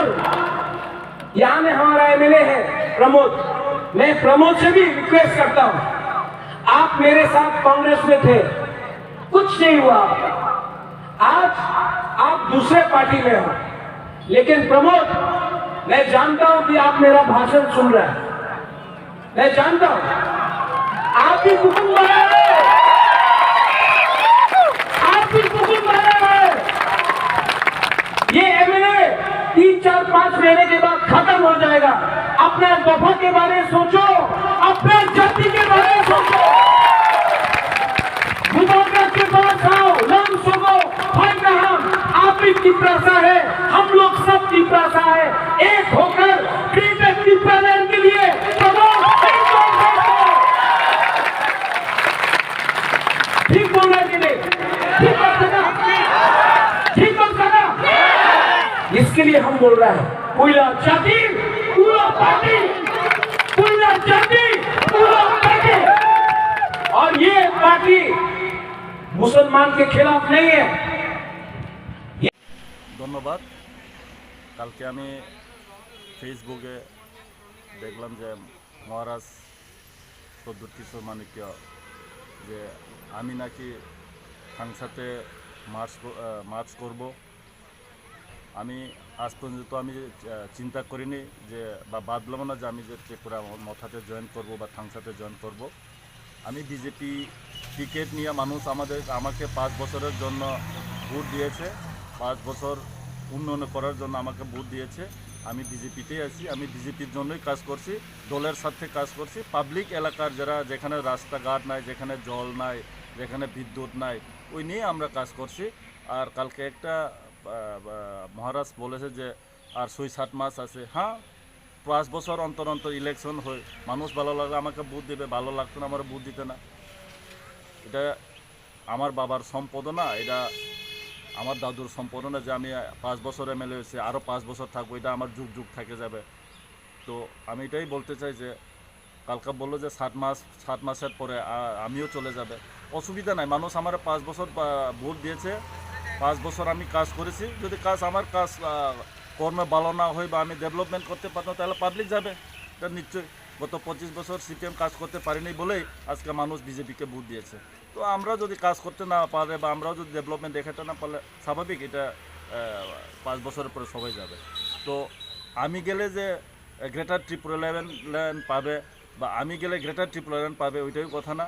और यहाँ में हमारा एमएलए है प्रमोद, मैं प्रमोद से भी रिक्वेस्ट करता हूँ, आप मेरे साथ कांग्रेस में थे, कुछ नहीं हुआ आपका, आज आप दूसरे पार्टी में हो, लेकिन प्रमोद मैं जानता हूं कि आप मेरा भाषण सुन रहे हैं, मैं जानता हूं आप भी हुकुम बना रहे हैं, आप भी हुकुम बना रहे हैं। ये एमएलए 3, 4, 5 महीने के बाद खत्म हो जाएगा। अपने दफा के बारे में सोचो, अपने जाति के बारे में सोचो, मुबारक के पास आओ, लम सुनो, आप भी तिपरासा है, हम लोग सब तिपरासा है, एक होकर ग्रेटर तिपरालैंड के लिए ठीक बोल रहे कि नहीं? ठीक हो सका, इसके लिए हम बोल रहे हैं, पूरा जाति पूरा पार्टी, पूरा जाति पूरा पार्टी, और ये पार्टी मुसलमान के खिलाफ नहीं है। ধন্যবাদ। কালকে আমি ফেসবুকে দেখলাম যে মহারাজ প্রদ্যুৎ কিশোর মানিক্য যে আমি নাকি সংসদে মার্চ করব। আমি আজ পর্যন্ত আমি চিন্তা করিনি যে বা ভাবলাম না যে আমি যে ত্রিপুরা মথাতে জয়েন করব বা সংসদে জয়েন করব। আমি বিজেপি টিকিট নিয়ে মানুষ আমাকে 5 বছরের জন্য ভোট দিয়েছে, 5 বছর উন্নয়ন করার জন্য আমাকে ভোট দিয়েছে। আমি বিজেপিতেই আছি, আমি বিজেপির জন্যই কাজ করছি, দলের সাথে কাজ করছি। পাবলিক এলাকার যারা যেখানে রাস্তাঘাট নাই, যেখানে জল নাই, যেখানে বিদ্যুৎ নাই, ওই নিয়ে আমরা কাজ করছি। আর কালকে একটা মহারাজ বলেছে যে আর 6-7 মাস আছে। হ্যাঁ, 5 বছর অন্তর অন্তর ইলেকশন হয়, মানুষ ভালো লাগলে আমাকে ভোট দেবে, ভালো লাগতো না আমার ভোট দিতে না। এটা আমার বাবার সম্পদ না, এটা আমার দাদুর সম্পদ না যে আমি 5 বছর এমএলএ হয়েছে, আরও 5 বছর থাকবো, এটা আমার যুগ যুগ থেকে যাবে। তো আমি এটাই বলতে চাই যে কালকে বললো যে 7 মাসের পরে আমিও চলে যাবে, অসুবিধা নাই। মানুষ আমার 5 বছর ভোট দিয়েছে, 5 বছর আমি কাজ করেছি। যদি আমার কাজ কর্মে ভালো না হয় বা আমি ডেভেলপমেন্ট করতে পারতাম তাহলে পাবলিক যাবে, এটা নিশ্চয়ই। গত 25 বছর সিপিএম কাজ করতে পারিনি বলেই আজকে মানুষ বিজেপিকে ভোট দিয়েছে। তো আমরা যদি কাজ করতে না পারে বা আমরাও যদি ডেভেলপমেন্ট দেখাতে না পারলে স্বাভাবিক এটা 5 বছরের পরে সবাই যাবে। তো আমি গেলে যে গ্রেটার ত্রিপুরাল্যান্ড পাবে বা আমি গেলে গ্রেটার ত্রিপুরাল্যান্ড পাবে ওইটাই কথা না।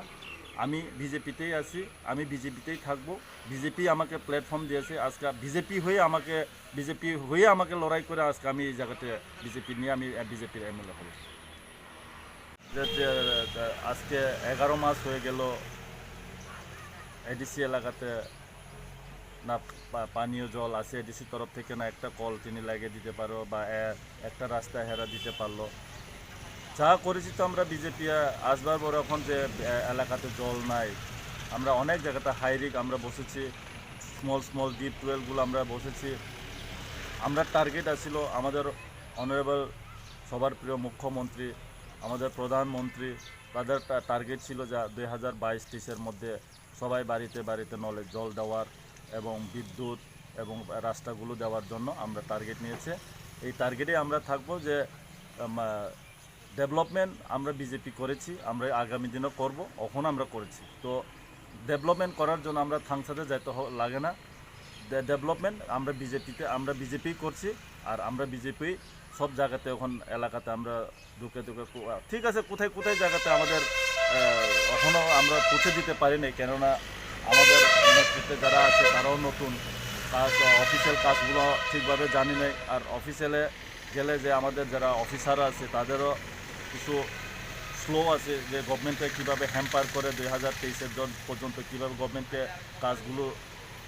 আমি বিজেপিতেই আছি, আমি বিজেপিতেই থাকবো। বিজেপি আমাকে প্ল্যাটফর্ম দিয়েছে, আজকে বিজেপি হয়ে আমাকে লড়াই করে আজকে আমি এই জায়গাতে বিজেপি নিয়ে আমি বিজেপির এমএলএ হব। আজকে 11 মাস হয়ে গেল এডিসি এলাকাতে না পানীয় জল আছে, এডিসি তরফ থেকে না একটা কল তিনি লাগিয়ে দিতে পারো বা একটা রাস্তা হেরা দিতে পারলো। যা করেছি তো আমরা বিজেপি আসবার পর এখন যে এলাকাতে জল নাই, আমরা অনেক জায়গাতে হাইরিক আমরা বসেছি, স্মল ডিপ টুয়েলগুলো আমরা বসেছি। আমরা টার্গেট আসছিল আমাদের অনারেবল সবার প্রিয় মুখ্যমন্ত্রী, আমাদের প্রধানমন্ত্রী, তাদের টার্গেট ছিল যা 2022-23-এর মধ্যে সবাই বাড়িতে বাড়িতে নলে জল দেওয়ার এবং বিদ্যুৎ এবং রাস্তাগুলো দেওয়ার জন্য আমরা টার্গেট নিয়েছে। এই টার্গেটে আমরা থাকবো যে ডেভেলপমেন্ট আমরা বিজেপি করেছি, আমরা আগামী দিনও করব, এখন আমরা করেছি। তো ডেভেলপমেন্ট করার জন্য আমরা সংসদে যেতে লাগে না। ডেভেলপমেন্ট আমরা বিজেপি করছি, আর আমরা বিজেপি সব জায়গাতে এখন এলাকাতে আমরা ঢুকে ঠিক আছে, কোথায় কোথায় জায়গাতে আমাদের এখনও আমরা পৌঁছে দিতে পারিনি, কেননা আমাদের নেতৃত্বে যারা আছে তারাও নতুন, কাজ অফিসিয়াল কাজগুলো ঠিকভাবে জানি নাই। আর অফিসিয়ালে গেলে যে আমাদের যারা অফিসার আছে তাদেরও কিছু স্লো আছে, যে গভর্নমেন্টকে কীভাবে হ্যাম্পার করে 2023-এর পর্যন্ত কীভাবে গভর্নমেন্টকে কাজগুলো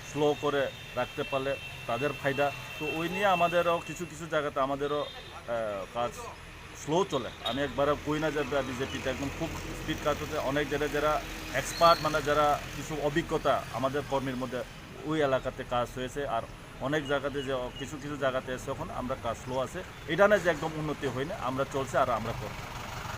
স্লো করে রাখতে পারলে তাদের ফায়দা। তো ওই নিয়ে আমাদেরও কিছু জায়গাতে আমাদেরও কাজ স্লো চলে। আমি একবারও কই না যে বিজেপিতে একদম খুব স্পিড কাজ হচ্ছে। অনেক যারা এক্সপার্ট মানে যারা কিছু অভিজ্ঞতা আমাদের কর্মীর মধ্যে ওই এলাকাতে কাজ হয়েছে। আর অনেক জায়গাতে যে কিছু জায়গাতে এসে এখন আমরা কাজ স্লো আছে, এটা না যে একদম উন্নতি হয়নি, আমরা চলছে আর আমরা করব।